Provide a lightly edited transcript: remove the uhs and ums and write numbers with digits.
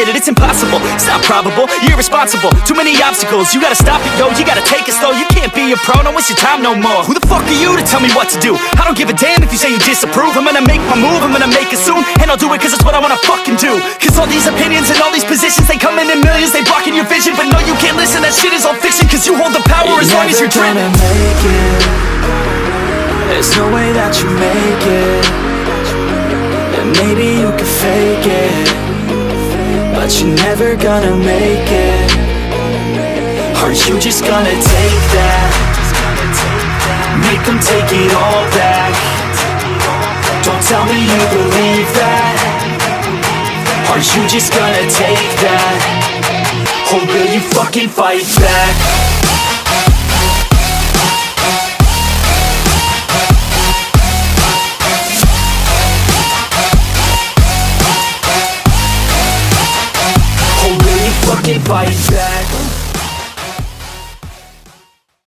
get it, it's impossible. It's not probable, you're irresponsible. Too many obstacles, you gotta stop it, yo. You gotta take it slow, you can't be a pro. Don't waste your time no more. Who the fuck are you to tell me what to do? I don't give a damn if you say you disapprove. I'm gonna make my move, I'm gonna make it soon. And I'll do it cause it's what I wanna fucking do. Cause all these opinions and all these positions, they come in millions, they blocking your vision. But no, you can't listen, that shit is all fiction. Cause you hold the power as long as you're dreaming. Make it. There's no way that you make it. And maybe you can fake it, but you're never gonna make it. Are you just gonna take that? Make them take it all back. Don't tell me you believe that. Are you just gonna take that? Or will you fucking fight back? Or will you fucking fight back?